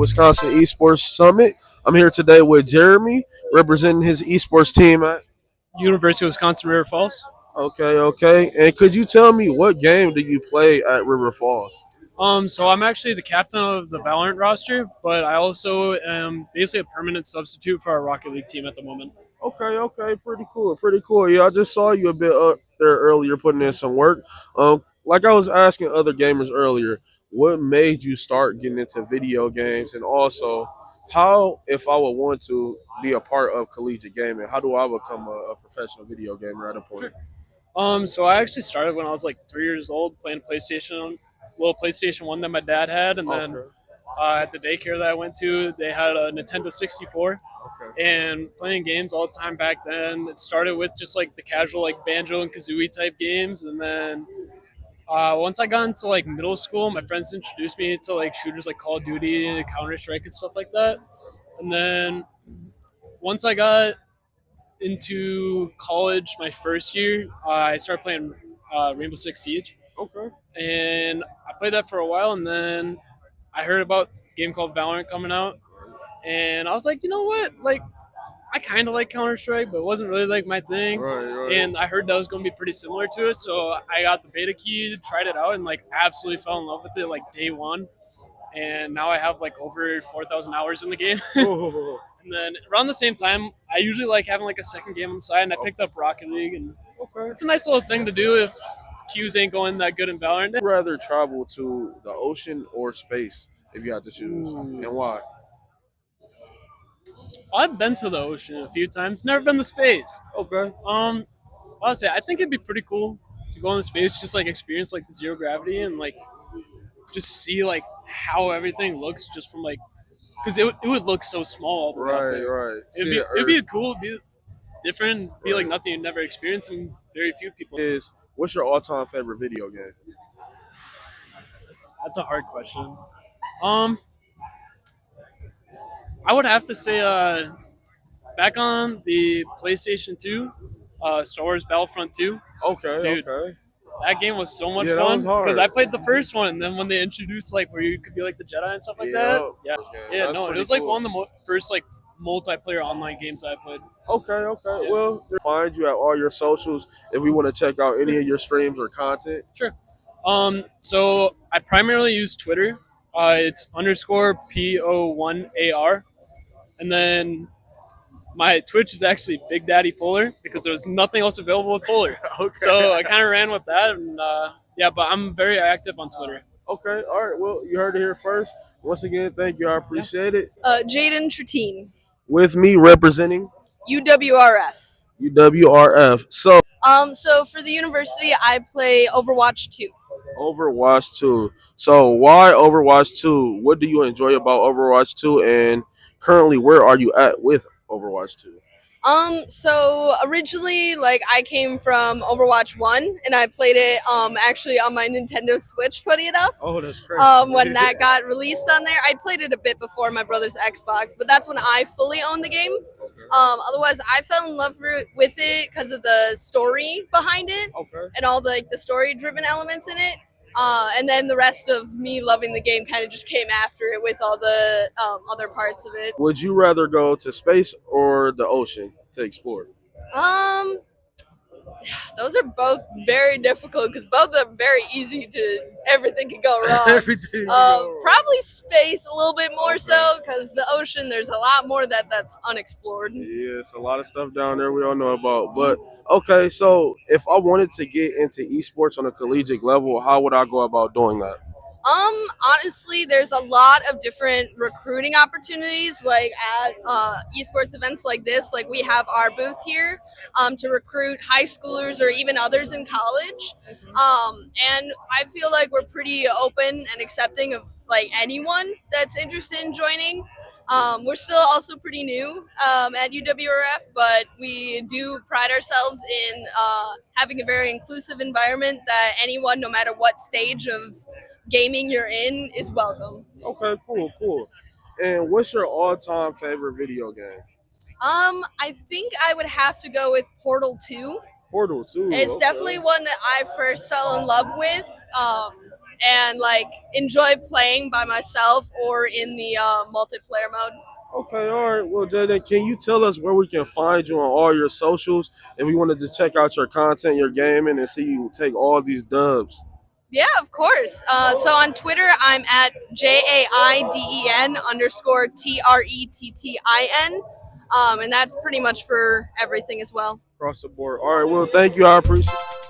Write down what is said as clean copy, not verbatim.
Wisconsin Esports Summit. I'm here today with Jeremy, representing his esports team at. University of Wisconsin River Falls. Okay. And could you tell me what game do you play at River Falls? So I'm actually the captain of the Valorant roster, but I also am basically a permanent substitute for our Rocket League team at the moment. Okay, pretty cool. Yeah, I just saw you a bit up there earlier, putting in some work. Like I was asking other gamers earlier, what made you start getting into video games, and also, how, if I would want to be a part of collegiate gaming, how do I become a professional video gamer at a point? Sure. So I actually started when I was like 3 years old playing PlayStation, little PlayStation 1 that my dad had, and then Okay, at the daycare that I went to, they had a Nintendo 64. okay, And playing games all the time back then. It started with just like the casual like Banjo and Kazooie type games, and then once I got into like middle school, my friends introduced me to like shooters like Call of Duty, Counter Strike, and stuff like that. And then once I got into college, my first year, I started playing Rainbow Six Siege, okay. and I played that for a while. And then I heard about a game called Valorant coming out, and I was like, you know what, like I kind of like Counter Strike, but it wasn't really like my thing. Right. And I heard that was going to be pretty similar to it, so I got the beta key, tried it out, and like absolutely fell in love with it like day one. And now I have like over 4,000 hours in the game. Oh, And then around the same time, I usually like having like a second game on the side, and I picked up Rocket League, and okay. it's a nice little thing to do if Qs ain't going that good in Valorant. Would you rather travel to the ocean or space if you had to choose, Ooh. and why? I've been to the ocean a few times, never been to space. Okay. Honestly, I think it'd be pretty cool to go into space, just like experience like the zero gravity and like just see like how everything looks just from like, because it would look so small all the way up there. Right. It'd be cool, be different, be like nothing you've never experienced, and very few people. Is what's your all-time favorite video game? That's a hard question. Um, I would have to say back on the PlayStation 2, Star Wars Battlefront 2. Okay, Dude, okay. that game was so much Yeah, that fun was hard. because I played the first one, and then when they introduced like where you could be like the Jedi and stuff like that, it was like one of the first like multiplayer online games I played. Okay. Yeah. Well, find you at all your socials if we want to check out any of your streams or content. Sure. So I primarily use Twitter. It's underscore PO1AR, and then my Twitch is actually Big Daddy Polar because there was nothing else available with Polar. Okay. So I kind of ran with that, and yeah, but I'm very active on Twitter. Okay, all right. Well, you heard it here first. Once again, thank you. I appreciate it. Jaiden Trettin, With me representing UWRF. UWRF. So for the university, I play Overwatch 2. Overwatch 2. So why Overwatch 2? What do you enjoy about Overwatch 2? And currently, where are you at with Overwatch 2? So originally, like, I came from Overwatch 1, and I played it, actually on my Nintendo Switch, funny enough. Oh, that's crazy. When that got released on there. I played it a bit before my brother's Xbox, but that's when I fully owned the game. Otherwise, I fell in love with it because of the story behind it Okay. and all the story-driven elements in it. And then the rest of me loving the game kind of just came after it with all the other parts of it. Would you rather go to space or the ocean to explore? Um, those are both very difficult because both are very easy to. Everything can go wrong. Everything. Probably space a little bit more Okay. so because the ocean there's a lot more that's unexplored. Yeah, it's a lot of stuff down there we don't know about. But okay, so if I wanted to get into esports on a collegiate level, how would I go about doing that? Honestly, there's a lot of different recruiting opportunities, like at esports events like this. Like we have our booth here to recruit high schoolers or even others in college. And I feel like we're pretty open and accepting of like anyone that's interested in joining. We're still also pretty new at UWRF, but we do pride ourselves in having a very inclusive environment that anyone, no matter what stage of gaming you're in, is welcome. Okay, cool. And what's your all-time favorite video game? I think I would have to go with Portal 2. Portal 2. It's okay. definitely one that I first fell in love with. and like enjoy playing by myself or in the multiplayer mode. Okay, all right. Well, Jaiden, can you tell us where we can find you on all your socials if we wanted to check out your content, your gaming, and see you take all these dubs? Yeah, of course. So on Twitter, I'm at JAIDEN_TRETTIN. And that's pretty much for everything as well. Across the board. All right. Well, thank you. I appreciate it.